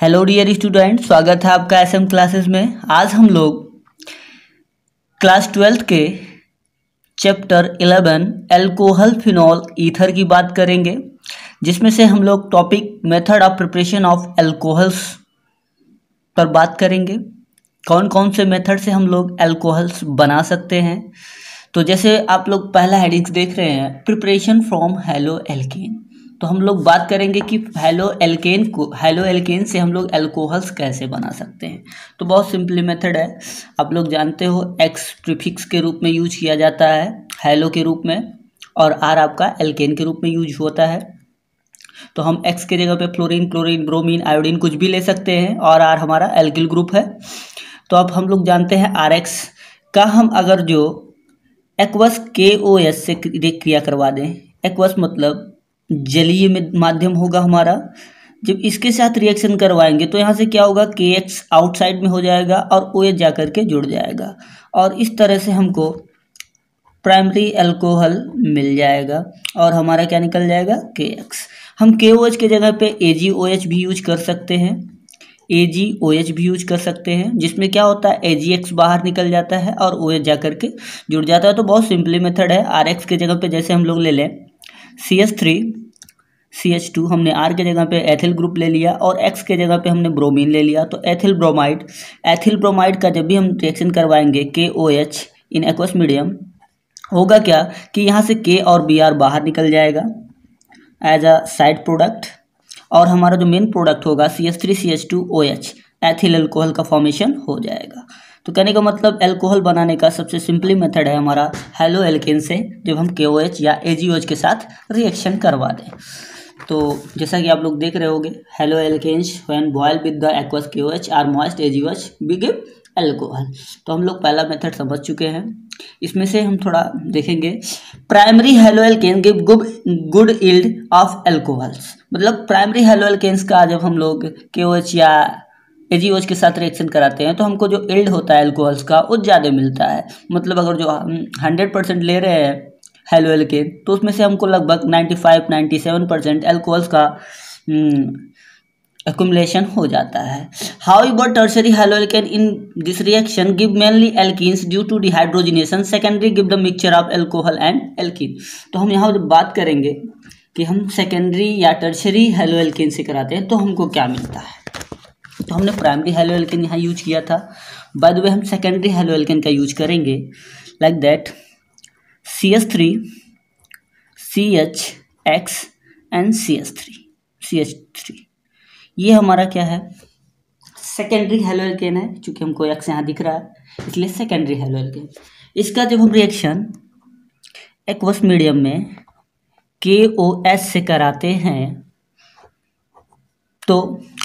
Hello dear student, स्वागत है आपका एसएम क्लासेस में। आज हम लोग क्लास 12 के चैप्टर 11 एल्कोहल फिनॉल ईथर की बात करेंगे, जिसमें से हम लोग topic method of preparation of alcohols पर बात करेंगे। कौन कौन से मेथड से हम लोग एल्कोहल्स बना सकते हैं। तो जैसे आप लोग पहला हेडिंग्स देख रहे हैं, प्रिपरेशन फ्रॉम हेलो एल्केन। तो हम लोग बात करेंगे कि हेलो एल्केन से हम लोग एल्कोहल्स कैसे बना सकते हैं। तो बहुत सिंपली मेथड है, आप लोग जानते हो एक्स प्रीफिक्स के रूप में यूज किया जाता है हेलो के रूप में, और आर आपका एल्केन के रूप में यूज होता है। तो हम एक्स के जगह पे फ्लोरीन, क्लोरीन, ब्रोमीन, आयोडीन कुछ भी ले सकते हैं, और आर हमारा एल्किल ग्रुप है। तो अब हम लोग जानते हैं आर एक्स का हम अगर जो एक्वस KOH से क्रिया करवा दें, एक्वस मतलब जलीय माध्यम होगा हमारा। जब इसके साथ रिएक्शन करवाएंगे तो यहाँ से क्या होगा, KX आउटसाइड में हो जाएगा और OH जा कर के जुड़ जाएगा, और इस तरह से हमको प्राइमरी अल्कोहल मिल जाएगा और हमारा क्या निकल जाएगा, KX। हम KOH के जगह पे AgOH भी यूज कर सकते हैं, AgOH भी यूज कर सकते हैं, जिसमें क्या होता है AgX बाहर निकल जाता है और OH जा कर के जुड़ जाता है। तो बहुत सिंपली मेथड है। RX के जगह पे जैसे हम लोग ले लें CH3 CH2, हमने R के जगह पे एथिल ग्रुप ले लिया, और X के जगह पे हमने ब्रोमीन ले लिया। तो एथिल ब्रोमाइड का जब भी हम रिएक्शन करवाएंगे KOH इन एक्वस मीडियम, होगा क्या कि यहाँ से K और Br बाहर निकल जाएगा एज अ साइड प्रोडक्ट, और हमारा जो मेन प्रोडक्ट होगा CH3 CH2OH एथिल अल्कोहल का फॉर्मेशन हो जाएगा। तो कहने का मतलब एल्कोहल बनाने का सबसे सिंपली मेथड है हमारा हेलो एल्केन से, जब हम KOH या AgOH के साथ रिएक्शन करवा दें। तो जैसा कि आप लोग देख रहे होंगे, hello alkenes when boil with the aqueous KOH or moist AgOH we give alcohol. तो हम लोग पहला मेथड समझ चुके हैं। इसमें से हम थोड़ा देखेंगे, primary halo alkane give good yield of alcohols. मतलब प्राइमरी हेलो एल्केन्स का जब हम लोग KOH या AgOH के साथ रिएक्शन कराते हैं तो हमको जो यील्ड होता है एल्कोहल्स का वो ज़्यादा मिलता है। मतलब अगर जो हम 100% ले रहे हैं हेलो एल्केन, तो उसमें से हमको लगभग 95-97% एल्कोहल्स का accumulation हो जाता है। However, tertiary haloalkane in this reaction give mainly alkenes due to dehydrogenation. Secondary give the mixture of alcohol and alkene. तो हम यहाँ जब बात करेंगे कि हम सेकेंडरी या टर्शरी हेलोएल्केन से कराते हैं तो हमको क्या मिलता है। तो हमने प्राइमरी हेलोएल्केन यहाँ यूज किया था, बाय द वे हम सेकेंडरी हेलोएल्केन का यूज करेंगे like that CH3 CHX and CH3 ये हमारा क्या है, सेकेंडरी हेलोएल्केन है। चूँकि हमको एक्स यहाँ दिख रहा है इसलिए सेकेंडरी हेलोएल्केन। इसका जब हम रिएक्शन एक्वस मीडियम में KOH से कराते हैं तो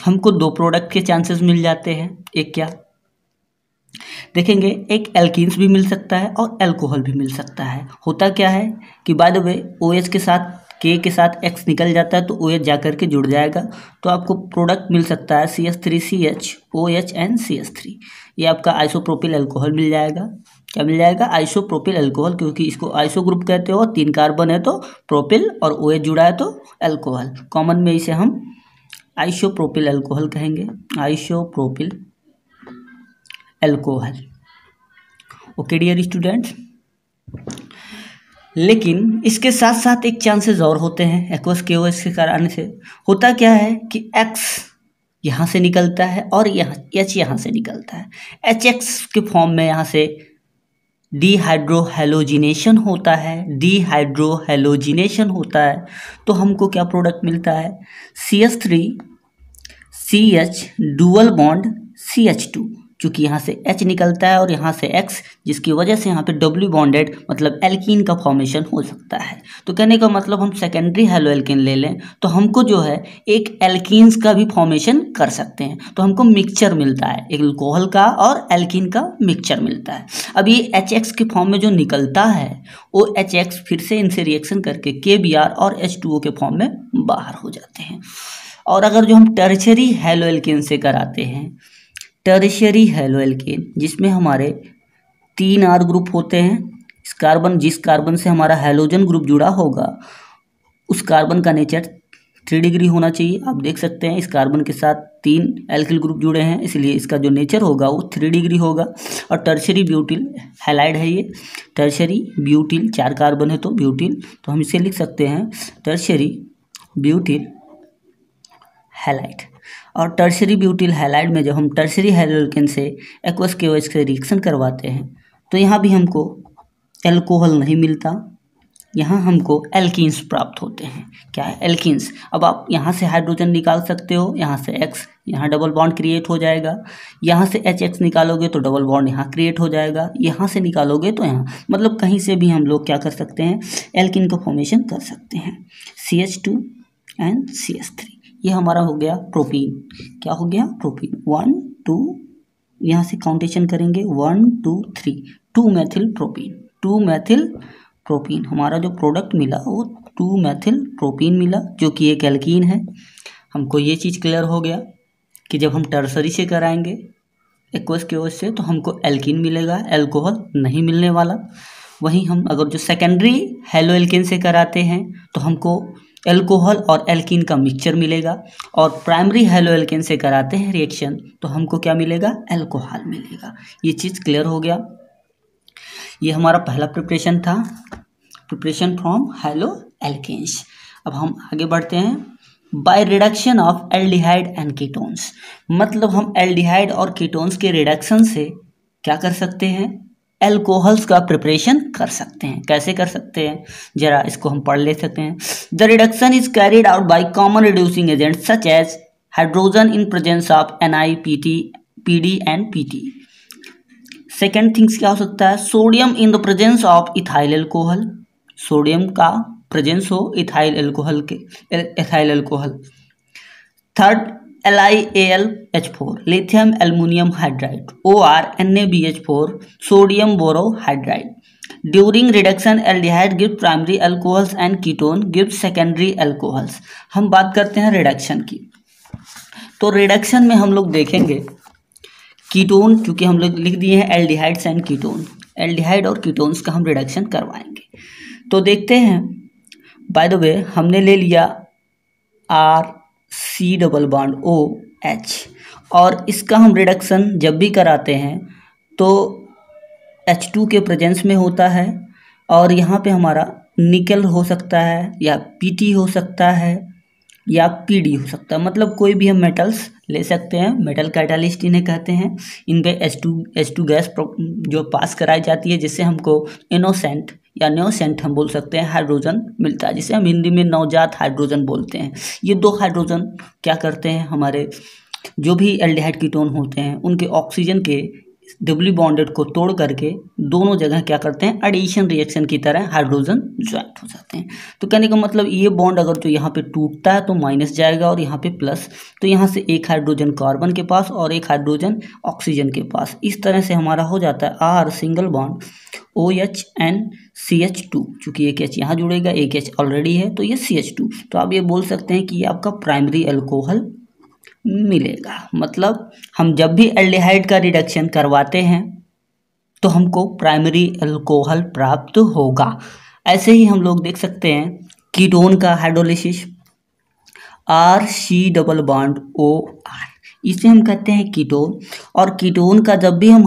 हमको दो प्रोडक्ट के चांसेस मिल जाते हैं। एक क्या देखेंगे, एक एल्कीन्स भी मिल सकता है और अल्कोहल भी मिल सकता है। होता क्या है कि बाय द वे OH के साथ K के साथ X निकल जाता है तो OH जा कर के जुड़ जाएगा, तो आपको प्रोडक्ट मिल सकता है CH3CH OH एंड CH3। ये आपका आइसोप्रोपिल अल्कोहल मिल जाएगा। क्या मिल जाएगा, आइसोप्रोपिल अल्कोहल, क्योंकि इसको आइसो ग्रुप कहते हो, 3 कार्बन है तो प्रोपिल और OH जुड़ा है तो अल्कोहल। कॉमन में इसे हम आइसोप्रोपिल अल्कोहल कहेंगे, isopropyl alcohol. Okay dear students, लेकिन इसके साथ साथ एक चांसेस और होते हैं एक्वस KOH के कारण से। होता क्या है कि X यहाँ से निकलता है और यहाँ H यहाँ से निकलता है। HX के फॉर्म में यहाँ से डिहाइड्रोहेलोजिनेशन होता है, तो हमको क्या प्रोडक्ट मिलता है, CH3 CH dual bond CH2। चूँकि यहाँ से H निकलता है और यहाँ से X, जिसकी वजह से यहाँ पे डबल बॉन्डेड मतलब एल्कीन का फॉर्मेशन हो सकता है। तो कहने का मतलब हम सेकेंडरी हेलोएल्केन ले लें तो हमको जो है एक एल्कीन्स का भी फॉर्मेशन कर सकते हैं। तो हमको मिक्सचर मिलता है, एक अल्कोहल का और एल्कीन का मिक्सचर मिलता है। अब ये HX के फॉर्म में जो निकलता है वो HX फिर से इनसे रिएक्शन करके KBr और H2O के फॉर्म में बाहर हो जाते हैं। और अगर जो हम टर्शरी हेलोएल्केन से कराते हैं, टर्शरी हेलोएल्केन जिसमें हमारे 3 R ग्रुप होते हैं, जिस कार्बन से हमारा हेलोजन ग्रुप जुड़ा होगा उस कार्बन का नेचर 3 डिग्री होना चाहिए। आप देख सकते हैं इस कार्बन के साथ 3 एल्किल ग्रुप जुड़े हैं, इसलिए इसका जो नेचर होगा वो 3 डिग्री होगा। और टर्शरी ब्यूटिल हैलाइड है ये, टर्शरी ब्यूटिल 4 कार्बन है तो ब्यूटिल, तो हम इसे लिख सकते हैं टर्शरी ब्यूटिल हैलाइड। और टर्शरी ब्यूटिल हैलाइड में जब हम टर्शरी हैलोल्केन से एक्वस KOH से रिएक्शन करवाते हैं तो यहाँ भी हमको एल्कोहल नहीं मिलता, यहाँ हमको एल्कीन्स प्राप्त होते हैं। क्या है? एल्कीन्स। अब आप यहाँ से हाइड्रोजन निकाल सकते हो, यहाँ से X, यहाँ डबल बॉन्ड क्रिएट हो जाएगा। यहाँ से HX निकालोगे तो डबल बॉन्ड यहाँ क्रिएट हो जाएगा, यहाँ से निकालोगे तो यहाँ, मतलब कहीं से भी हम लोग क्या कर सकते हैं, एल्कीन का फॉर्मेशन कर सकते हैं। CH2 एंड CH3, ये हमारा हो गया प्रोपीन। क्या हो गया? प्रोपीन। 1 2, यहाँ से काउंटेशन करेंगे 1 2 3, 2 मेथिल प्रोपीन। 2 मेथिल प्रोपीन हमारा जो प्रोडक्ट मिला वो 2 मेथिल प्रोपीन मिला, जो कि एक एल्कीन है। हमको ये चीज़ क्लियर हो गया कि जब हम टर्सरी से कराएंगे एक्वस KOH से तो हमको एल्कीन मिलेगा, एल्कोहल नहीं मिलने वाला। वहीं हम अगर जो सेकेंडरी हेलो एल्कीन से कराते हैं तो हमको एल्कोहल और एल्कीन का मिक्सचर मिलेगा, और प्राइमरी हेलो एल्कीन से कराते हैं रिएक्शन तो हमको क्या मिलेगा? एल्कोहल मिलेगा। ये चीज़ क्लियर हो गया। ये हमारा पहला प्रिपरेशन था, प्रिपरेशन फ्रॉम हेलो एल्केन्स। अब हम आगे बढ़ते हैं। By reduction of aldehyde and ketones, मतलब हम एल्डिहाइड और कीटोन्स के रिडक्शन से क्या कर सकते हैं? एल्कोहल्स का प्रिपरेशन कर सकते हैं। कैसे कर सकते हैं जरा इसको हम पढ़ ले सकते हैं। The reduction is carried out by common reducing agent such as hydrogen in presence of NiPT, PD and PT। Second things क्या हो सकता है? Sodium in the presence of ethyl alcohol, sodium का प्रेजेंस हो इथाइल एल्कोहल के, ethyl alcohol. Third LiAlH4, lithium aluminium hydride, OR NaBH4, sodium borohydride. During reduction aldehyde give primary alcohols and ketone give secondary alcohols. हम बात करते हैं reduction की, तो reduction में हम लोग देखेंगे कीटोन, क्योंकि हम लोग लिख दिए हैं एल्डिहाइड्स एंड कीटोन, एल्डिहाइड और कीटोन्स का हम रिडक्शन करवाएंगे। तो देखते हैं, बाय द वे हमने ले लिया RC डबल बॉन्ड OH, और इसका हम रिडक्शन जब भी कराते हैं तो H2 के प्रेजेंस में होता है, और यहाँ पे हमारा निकल हो सकता है या PT हो सकता है या PD हो सकता है, मतलब कोई भी हम मेटल्स ले सकते हैं। मेटल कैटालिस्ट इन्हें कहते हैं। इन पे H2 गैस जो पास कराई जाती है, जिससे हमको इनोसेंट या न्योसेंट हम बोल सकते हैं हाइड्रोजन मिलता है, जिसे हम हिंदी में नवजात हाइड्रोजन बोलते हैं। ये 2 हाइड्रोजन क्या करते हैं, हमारे जो भी एल्डिहाइड कीटोन होते हैं उनके ऑक्सीजन के डबली बॉन्डेड को तोड़ करके दोनों जगह क्या करते हैं, एडिशन रिएक्शन की तरह हाइड्रोजन ज्वाइंट हो जाते हैं। तो कहने का मतलब ये बॉन्ड अगर जो यहाँ पे टूटता है तो माइनस जाएगा और यहाँ पे प्लस, तो यहाँ से एक हाइड्रोजन कार्बन के पास और एक हाइड्रोजन ऑक्सीजन के पास, इस तरह से हमारा हो जाता है R single bond OH and CH2। चूँकि एक H यहाँ जुड़ेगा, एक H ऑलरेडी है, तो ये CH2। तो आप ये बोल सकते हैं कि ये आपका प्राइमरी अल्कोहल मिलेगा। मतलब हम जब भी एल्डिहाइड का रिडक्शन करवाते हैं तो हमको प्राइमरी अल्कोहल प्राप्त होगा। ऐसे ही हम लोग देख सकते हैं कीटोन का hydrolysis, RC double bond OR, इसे हम कहते हैं कीटोन। और कीटोन का जब भी हम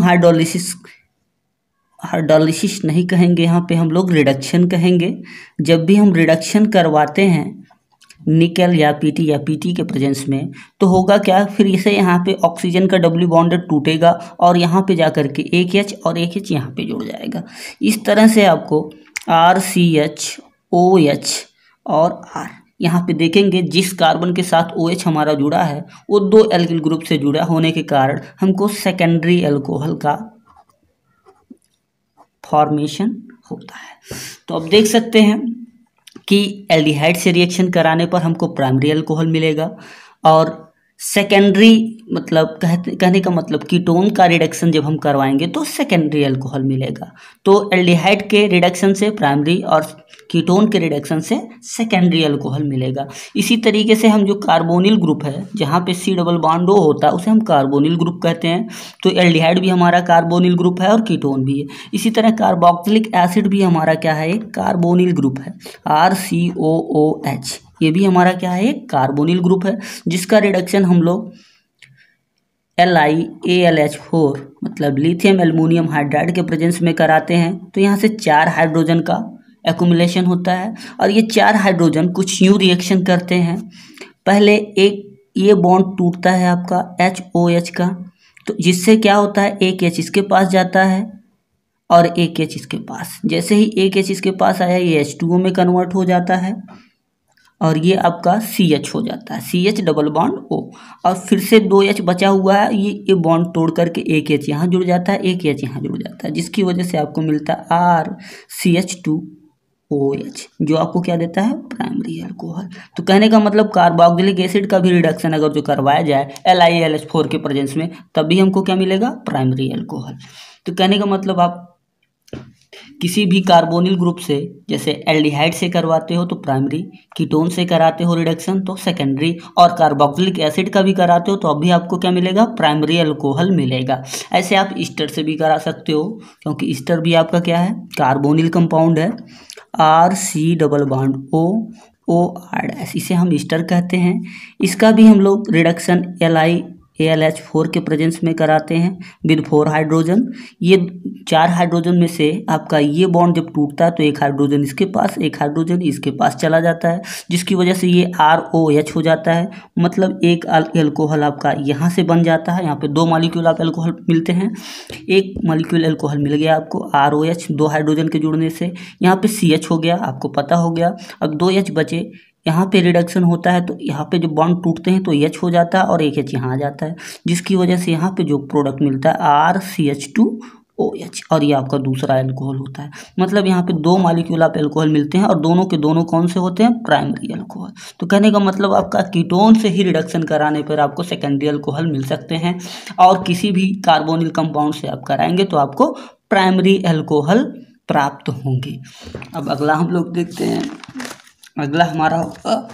हाइड्रोलिसिस नहीं कहेंगे, यहाँ पे हम लोग रिडक्शन कहेंगे। जब भी हम रिडक्शन करवाते हैं निकल या PT के प्रेजेंस में, तो होगा क्या, फिर इसे यहाँ पे ऑक्सीजन का डबल बॉन्ड टूटेगा और यहाँ पे जा कर के एक H और एक H यहाँ पे जुड़ जाएगा। इस तरह से आपको RCH OH और R, यहाँ पे देखेंगे जिस कार्बन के साथ OH हमारा जुड़ा है वो 2 एल्किल ग्रुप से जुड़ा होने के कारण हमको सेकेंडरी अल्कोहल का फॉर्मेशन होता है। तो अब देख सकते हैं कि एल्डिहाइड से रिएक्शन कराने पर हमको प्राइमरी अल्कोहल मिलेगा, और सेकेंडरी मतलब कहने का मतलब कीटोन का रिडक्शन जब हम करवाएंगे तो सेकेंडरी अल्कोहल मिलेगा। तो एल्डिहाइड के रिडक्शन से प्राइमरी और कीटोन के रिडक्शन से सेकेंडरी अल्कोहल मिलेगा। इसी तरीके से हम जो कार्बोनिल ग्रुप है जहाँ पे C डबल बॉन्ड O होता है उसे हम कार्बोनिल ग्रुप कहते हैं। तो एल्डिहाइड भी हमारा कार्बोनिल ग्रुप है और कीटोन भी है। इसी तरह कार्बोक्सिलिक एसिड भी हमारा क्या है, एक कार्बोनिल ग्रुप है, RCOOH। ये भी हमारा क्या है, एक कार्बोनिल ग्रुप है, जिसका रिडक्शन हम लोग LiAlH4 मतलब लिथियम एल्युमिनियम हाइड्राइड के प्रेजेंस में कराते हैं। तो यहाँ से 4 हाइड्रोजन का एक्युमुलेशन होता है और ये 4 हाइड्रोजन कुछ यूं रिएक्शन करते हैं। पहले एक ये बॉन्ड टूटता है आपका HOH का, तो जिससे क्या होता है, एक H इसके पास जाता है और एक H इसके पास। जैसे ही एक H इसके पास आया ये H2O में कन्वर्ट हो जाता है और ये आपका CH हो जाता है, CH डबल बॉन्ड O। और फिर से 2H बचा हुआ है, ये बॉन्ड तोड़ करके एक H यहाँ जुड़ जाता है, एक H यहाँ जुड़ जाता है, जिसकी वजह से आपको मिलता है RCH2OH, जो आपको क्या देता है, प्राइमरी अल्कोहल। तो कहने का मतलब कार्बोक्सिलिक एसिड का भी रिडक्शन अगर जो करवाया जाए LiAlH4 के प्रेजेंस में, तब भी हमको क्या मिलेगा, प्राइमरी अल्कोहल। तो कहने का मतलब आप किसी भी कार्बोनिल ग्रुप से, जैसे एल्डिहाइड से करवाते हो तो प्राइमरी, कीटोन से कराते हो रिडक्शन तो सेकेंडरी, और कार्बोक्सिलिक एसिड का भी कराते हो तो अभी आपको क्या मिलेगा, प्राइमरी अल्कोहल मिलेगा। ऐसे आप ईस्टर से भी करा सकते हो, क्योंकि ईस्टर भी आपका क्या है, कार्बोनिल कंपाउंड है, RC डबल बॉन्ड OR', इसे हम ईस्टर कहते हैं। इसका भी हम लोग रिडक्शन LiAlH4 के प्रेजेंस में कराते हैं विद 4 हाइड्रोजन। ये 4 हाइड्रोजन में से आपका ये बॉन्ड जब टूटता है तो एक हाइड्रोजन इसके पास, एक हाइड्रोजन इसके पास चला जाता है, जिसकी वजह से ये ROH हो जाता है। मतलब एक अल्कोहल आपका यहाँ से बन जाता है, यहाँ पे 2 मॉलिक्यूल आप अल्कोहल मिलते हैं, एक मॉलिक्यूल अल्कोहल मिल गया आपको ROH 2 हाइड्रोजन के जुड़ने से, यहाँ पे CH हो गया, आपको पता हो गया। अब 2H बचे, यहाँ पे रिडक्शन होता है तो यहाँ पे जो बॉन्ड टूटते हैं तो H हो जाता है और एक H यहाँ आ जाता है, जिसकी वजह से यहाँ पे जो प्रोडक्ट मिलता है RCH2OH, और ये आपका दूसरा अल्कोहल होता है। मतलब यहाँ पे 2 मॉलिक्यूल आप अल्कोहल मिलते हैं और दोनों के दोनों कौन से होते हैं, प्राइमरी अल्कोहल। तो कहने का मतलब आपका कीटोन से ही रिडक्शन कराने पर आपको सेकेंडरी अल्कोहल मिल सकते हैं, और किसी भी कार्बोनिल कंपाउंड से आप कराएंगे तो आपको प्राइमरी अल्कोहल प्राप्त होंगे। अब अगला हम लोग देखते हैं, अगला हमारा होगा,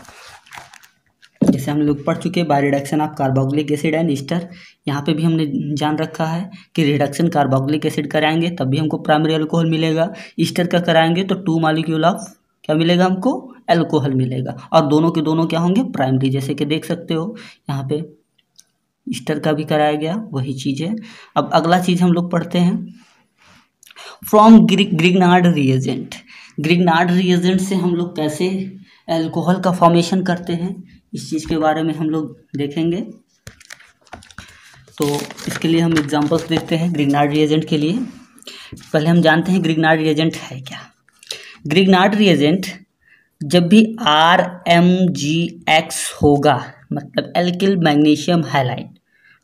जैसे हम लोग पढ़ चुके by reduction of carboxylic acid and Easter. यहाँ पे भी हमने जान रखा है कि रिडक्शन कार्बोक्सिलिक एसिड कराएंगे तब भी हमको प्राइमरी अल्कोहल मिलेगा, ईस्टर का कराएंगे तो 2 मॉलिक्यूल ऑफ क्या मिलेगा, हमको अल्कोहल मिलेगा, और दोनों के दोनों क्या होंगे, प्राइमरी। जैसे कि देख सकते हो यहाँ पे ईस्टर का भी कराया गया, वही चीज़ है। अब अगला चीज़ हम लोग पढ़ते हैं, from Grignard reagent. Grignard reagent से हम लोग कैसे अल्कोहल का फॉर्मेशन करते हैं, इस चीज़ के बारे में हम लोग देखेंगे। तो इसके लिए हम एग्जांपल्स देखते हैं ग्रिग्नार्ड रिएजेंट के लिए। पहले हम जानते हैं ग्रिग्नार्ड रिएजेंट है क्या। ग्रिग्नार्ड रिएजेंट जब भी RMgX होगा, मतलब एल्किल मैग्नीशियम हैलाइड,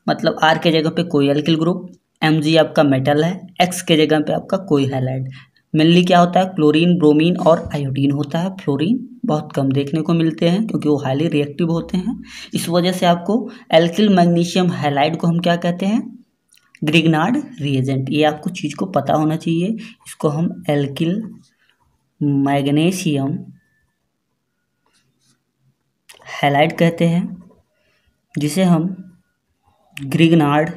मतलब R के जगह पे कोई एल्किल ग्रुप, Mg आपका मेटल है, X के जगह पे आपका कोई हैलाइड। मेनली क्या होता है, क्लोरीन, ब्रोमीन और आयोडीन होता है। फ्लोरीन बहुत कम देखने को मिलते हैं क्योंकि वो हाईली रिएक्टिव होते हैं। इस वजह से आपको एल्किल मैग्नीशियम हैलाइड को हम क्या कहते हैं, ग्रिग्नार्ड रिएजेंट। ये आपको चीज़ को पता होना चाहिए। इसको हम एल्किल मैग्नीशियम हैलाइड कहते हैं, जिसे हम ग्रिग्नार्ड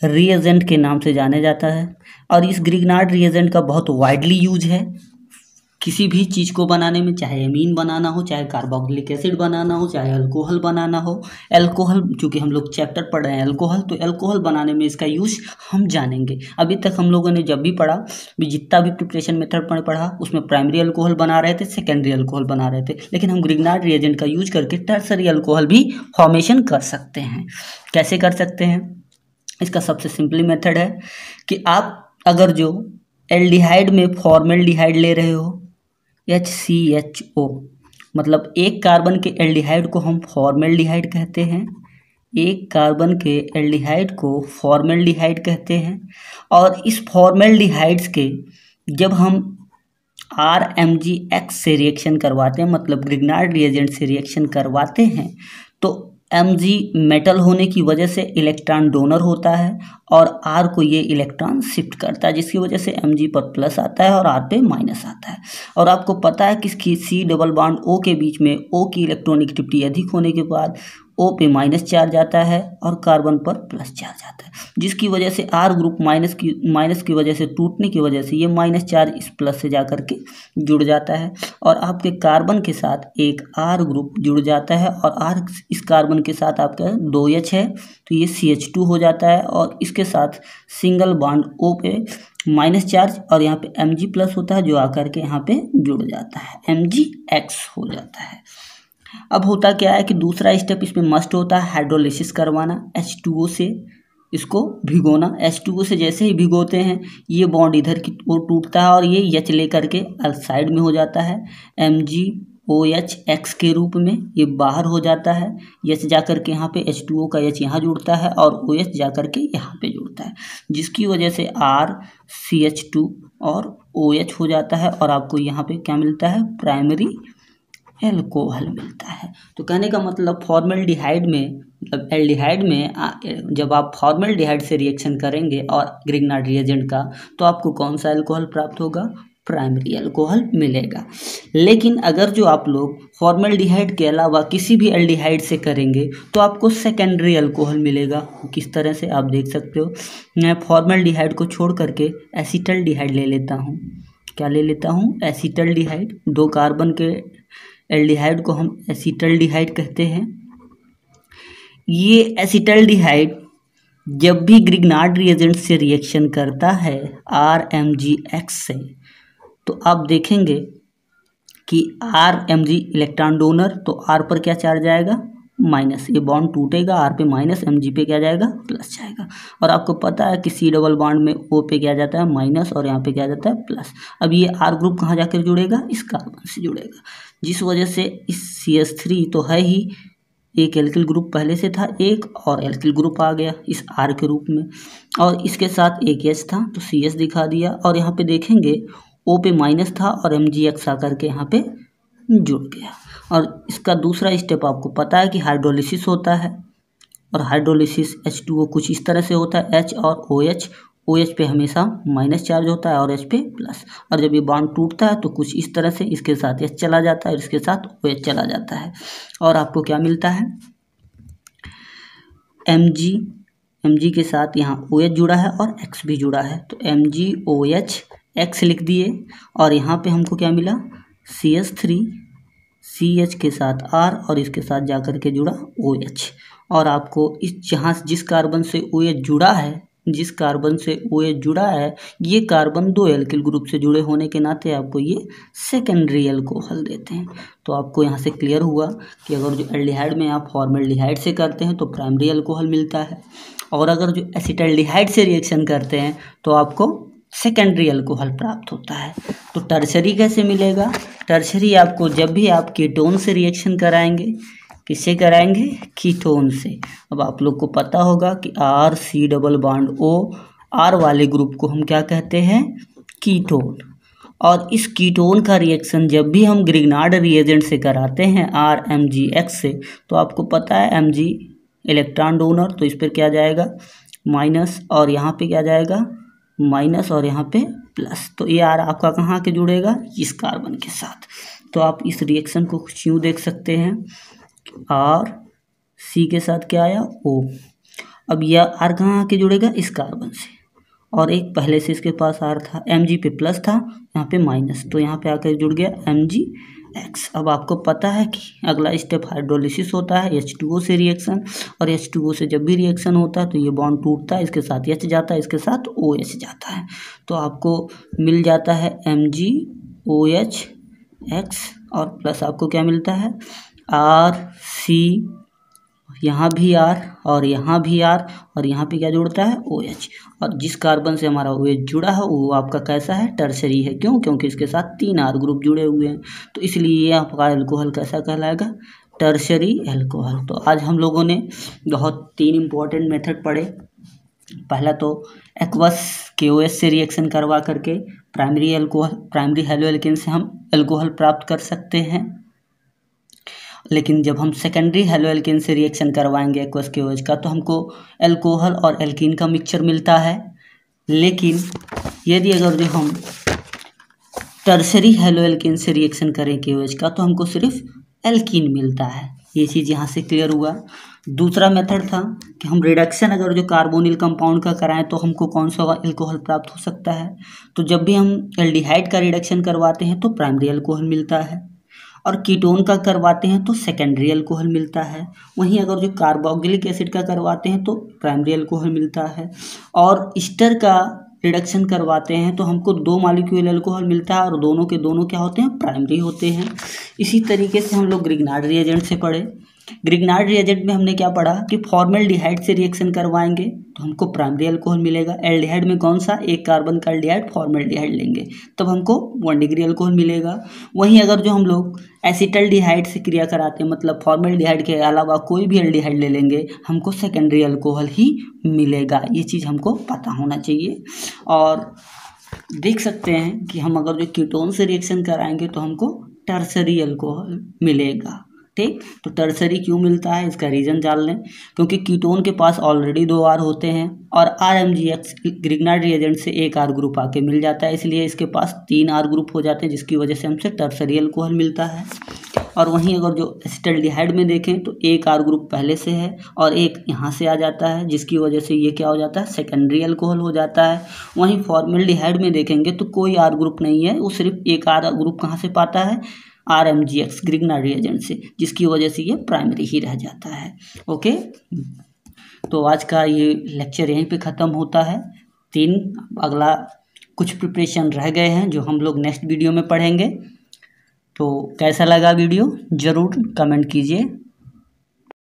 रिएजेंट के नाम से जाने जाता है। और इस ग्रिग्नार्ड रिएजेंट का बहुत वाइडली यूज है किसी भी चीज़ को बनाने में, चाहे एमीन बनाना हो, चाहे कार्बोक्सिलिक एसिड बनाना हो, चाहे अल्कोहल बनाना हो। अल्कोहल, चूँकि हम लोग चैप्टर पढ़ रहे हैं अल्कोहल, तो अल्कोहल बनाने में इसका यूज हम जानेंगे। अभी तक हम लोगों ने जब भी पढ़ा, जितना भी प्रिपरेशन मेथड में पढ़ा, उसमें प्राइमरी अल्कोहल बना रहे थे, सेकेंडरी अल्कोहल बना रहे थे, लेकिन हम ग्रिग्नार्ड रिएजेंट का यूज करके टर्सरी अल्कोहल भी फॉर्मेशन कर सकते हैं। कैसे कर सकते हैं, इसका सबसे सिंपली मेथड है कि आप अगर जो एल्डिहाइड में फॉर्मेल्डिहाइड ले रहे हो HCHO, मतलब एक कार्बन के एल्डिहाइड को हम फॉर्मेल्डिहाइड कहते हैं, एक कार्बन के एल्डिहाइड को फॉर्मेल्डिहाइड कहते हैं। और इस फॉर्मेल्डिहाइड्स के जब हम RMgX से रिएक्शन करवाते हैं, मतलब ग्रिग्नार्ड रिएजेंट से रिएक्शन करवाते हैं, तो Mg मेटल होने की वजह से इलेक्ट्रॉन डोनर होता है और R को ये इलेक्ट्रॉन शिफ्ट करता है, जिसकी वजह से Mg पर प्लस आता है और R पे माइनस आता है। और आपको पता है कि C डबल बॉन्ड O के बीच में O की इलेक्ट्रॉनिक एक्टिविटी अधिक होने के बाद O पे माइनस चार्ज आता है और कार्बन पर प्लस चार्ज आता है, जिसकी वजह से R ग्रुप माइनस की वजह से टूटने की वजह से ये माइनस चार्ज इस प्लस से जाकर के जुड़ जाता है और आपके कार्बन के साथ एक R ग्रुप जुड़ जाता है और R इस कार्बन के साथ आपका 2H है तो ये CH2 हो जाता है और इसके साथ सिंगल बॉन्ड O पे माइनस चार्ज और यहाँ पे Mg प्लस होता है जो आकर के यहाँ पे जुड़ जाता है, MgX हो जाता है। अब होता क्या है कि दूसरा स्टेप इसमें मस्ट होता है हाइड्रोलिसिस करवाना, H2O से इसको भिगोना। H2O से जैसे ही भिगोते हैं ये बॉन्ड इधर की ओर टूटता है और ये H लेकर के साइड में हो जाता है, MgOH के रूप में ये बाहर हो जाता है। H जाकर के यहाँ पे H2O का H यहाँ जुड़ता है और OH जाकर के यहाँ पे जुड़ता है, जिसकी वजह से R CH2 और OH हो जाता है और आपको यहाँ पे क्या मिलता है, प्राइमरी एल्कोहल मिलता है। तो कहने का मतलब फॉर्मल्डिहाइड में मतलब एल्डिहाइड में जब आप फॉर्मल्डिहाइड से रिएक्शन करेंगे और ग्रिग्नार्ड रिएजेंट का तो आपको कौन सा एल्कोहल प्राप्त होगा, प्राइमरी एल्कोहल मिलेगा। लेकिन अगर जो आप लोग फॉर्मल्डिहाइड के अलावा किसी भी एल्डिहाइड से करेंगे तो आपको सेकेंडरी एल्कोहल मिलेगा। किस तरह से आप देख सकते हो, मैं फॉर्मल्डिहाइड को छोड़ करके एसीटल्डिहाइड ले लेता हूँ। क्या ले लेता हूँ, एसीटल्डिहाइड। 2 कार्बन के एल्डिहाइड को हम एसीटल्डिहाइड कहते हैं। ये एसीटल्डिहाइड जब भी ग्रिग्नार्ड रिएजेंट से रिएक्शन करता है RMgX से तो आप देखेंगे कि RMg इलेक्ट्रॉन डोनर, तो R पर क्या चार्ज आएगा, माइनस। ये बॉन्ड टूटेगा R पे माइनस, Mg पे क्या जाएगा, प्लस जाएगा। और आपको पता है कि C डबल बॉन्ड में O पे क्या जाता है, माइनस, और यहाँ पे क्या जाता है, प्लस। अब ये R ग्रुप कहाँ जाकर जुड़ेगा, इस कार्बन से जुड़ेगा, जिस वजह से इस CH3 तो है ही, एक एल्किल ग्रुप पहले से था, एक और एल्किल ग्रुप आ गया इस R के रूप में और इसके साथ एक H था तो CS दिखा दिया। और यहाँ पे देखेंगे O पे माइनस था और MgX आकर के यहाँ पे जुड़ गया। और इसका दूसरा स्टेप आपको पता है कि हाइड्रोलिसिस होता है और हाइड्रोलिसिस H2O कुछ इस तरह से होता है, H और OH पे हमेशा माइनस चार्ज होता है और H पे प्लस। और जब ये बॉन्ड टूटता है तो कुछ इस तरह से इसके साथ H चला जाता है और इसके साथ OH चला जाता है और आपको क्या मिलता है, Mg के साथ यहाँ OH जुड़ा है और X भी जुड़ा है तो MgOH X लिख दिए। और यहाँ पे हमको क्या मिला, CH3 CH के साथ R और इसके साथ जाकर के जुड़ा OH। और आपको जिस कार्बन से OH जुड़ा है, ये कार्बन 2 एल्किल ग्रुप से जुड़े होने के नाते आपको ये सेकेंडरी एल्कोहल देते हैं। तो आपको यहाँ से क्लियर हुआ कि अगर जो एल्डिहाइड में आप फॉर्मल्डिहाइड से करते हैं तो प्राइमरी एल्कोहल मिलता है और अगर जो एसिटल्डिहाइड से रिएक्शन करते हैं तो आपको सेकेंडरी अल्कोहल प्राप्त होता है। तो टर्शरी कैसे मिलेगा, टर्शरी आपको जब भी आप कीटोन से रिएक्शन कराएंगे, किससे कराएंगे, कीटोन से। अब आप लोग को पता होगा कि RC double bond O, R वाले ग्रुप को हम क्या कहते हैं, कीटोन। और इस कीटोन का रिएक्शन जब भी हम ग्रिग्नार्ड रिएजेंट से कराते हैं RMgX से तो आपको पता है Mg इलेक्ट्रॉन डोनर, तो इस पर क्या जाएगा, माइनस, और यहाँ पे क्या जाएगा, माइनस, और यहाँ पे प्लस। तो ये R आपका कहाँ के जुड़ेगा, इस कार्बन के साथ। तो आप इस रिएक्शन को कुछ यूँ देख सकते हैं, R C के साथ क्या आया, O। अब यह R कहाँ आके जुड़ेगा, इस कार्बन से, और एक पहले से इसके पास R था, Mg पे प्लस था, यहाँ पे माइनस, तो यहाँ पे आकर जुड़ गया MgX। अब आपको पता है कि अगला स्टेप हाइड्रोलिसिस होता है, H2O से रिएक्शन, और H2O से जब भी रिएक्शन होता है तो ये बॉन्ड टूटता है, इसके साथ H जाता है, इसके साथ OH जाता है, तो आपको मिल जाता है MgOH X और प्लस आपको क्या मिलता है, RC, यहाँ भी R और यहाँ भी R, और यहाँ पे क्या जुड़ता है, OH। और जिस कार्बन से हमारा OH जुड़ा है वो आपका कैसा है, टर्शरी है। क्यों, क्योंकि इसके साथ 3 R ग्रुप जुड़े हुए हैं, तो इसलिए ये आपका एल्कोहल कैसा कहलाएगा, टर्शरी एल्कोहल। तो आज हम लोगों ने 3 इम्पोर्टेंट मेथड पढ़े। पहला तो एक्वस KOH से रिएक्शन करवा करके प्राइमरी हेलोएल्केन से हम एल्कोहल प्राप्त कर सकते हैं। लेकिन जब हम सेकेंडरी हेलोएल्केन से रिएक्शन करवाएंगे एक्वस KOH का तो हमको एल्कोहल और एल्कीन का मिक्सचर मिलता है। लेकिन यदि अगर जो हम टर्शरी हेलोएल्केन से रिएक्शन करें KOH का तो हमको सिर्फ एल्कीन मिलता है। ये चीज़ यहाँ से क्लियर हुआ। दूसरा मेथड था कि हम रिडक्शन अगर जो कार्बोनिल कंपाउंड का कराएं तो हमको कौन सा अल्कोहल प्राप्त हो सकता है। तो जब भी हम एल्डिहाइड का रिडक्शन करवाते हैं तो प्राइमरी अल्कोहल मिलता है, और कीटोन का करवाते हैं तो सेकेंडरी अल्कोहल मिलता है। वहीं अगर जो कार्बोक्सिलिक एसिड का करवाते हैं तो प्राइमरी अल्कोहल मिलता है, और ईस्टर का रिडक्शन करवाते हैं तो हमको 2 मॉलिक्यूल अल्कोहल मिलता है, और दोनों के दोनों क्या होते हैं, प्राइमरी होते हैं। इसी तरीके से हम लोग ग्रिग्नार्ड रिएजेंट से पढ़े। ग्रिग्नार्ड रिएजेंट में हमने क्या पढ़ा कि फॉर्मेल्डिहाइड से रिएक्शन करवाएंगे तो हमको प्राइमरी अल्कोहल मिलेगा। एल्डिहाइड में कौन सा, 1 कार्बन का एल्डिहाइड फॉर्मेल्डिहाइड लेंगे तब हमको 1 डिग्री अल्कोहल मिलेगा। वहीं अगर जो हम लोग एसिटल्डिहाइड से क्रिया कराते हैं, मतलब फॉर्मेल्डिहाइड के अलावा कोई भी एल्डिहाइड ले लेंगे, हमको सेकेंडरी अल्कोहल ही मिलेगा। ये चीज़ हमको पता होना चाहिए। और देख सकते हैं कि हम अगर जो कीटोन से रिएक्शन कराएंगे तो हमको टर्सरी अल्कोहल मिलेगा। ठीक, तो टर्सरी क्यों मिलता है इसका रीज़न जान लें। क्योंकि कीटोन के पास ऑलरेडी 2 R होते हैं, और RMGX ग्रिग्नार्ड रिएजेंट से 1 R ग्रुप आके मिल जाता है, इसलिए इसके पास 3 R ग्रुप हो जाते हैं, जिसकी वजह से हमसे टर्सरी अल्कोहल मिलता है। और वहीं अगर जो एसिटल्डिहाइड में देखें तो 1 R ग्रुप पहले से है और 1 यहाँ से आ जाता है, जिसकी वजह से ये क्या हो जाता है, सेकेंडरी अल्कोहल हो जाता है। वहीं फॉर्मेल्डिहाइड में देखेंगे तो कोई R ग्रुप नहीं है, वो सिर्फ 1 R ग्रुप कहाँ से पाता है, RMGX ग्रिग्नार्ड रिएजेंट से, जिसकी वजह से ये प्राइमरी ही रह जाता है। ओके, तो आज का ये लेक्चर यहीं पे ख़त्म होता है। अगला कुछ प्रिपरेशन रह गए हैं जो हम लोग नेक्स्ट वीडियो में पढ़ेंगे। तो कैसा लगा वीडियो ज़रूर कमेंट कीजिए।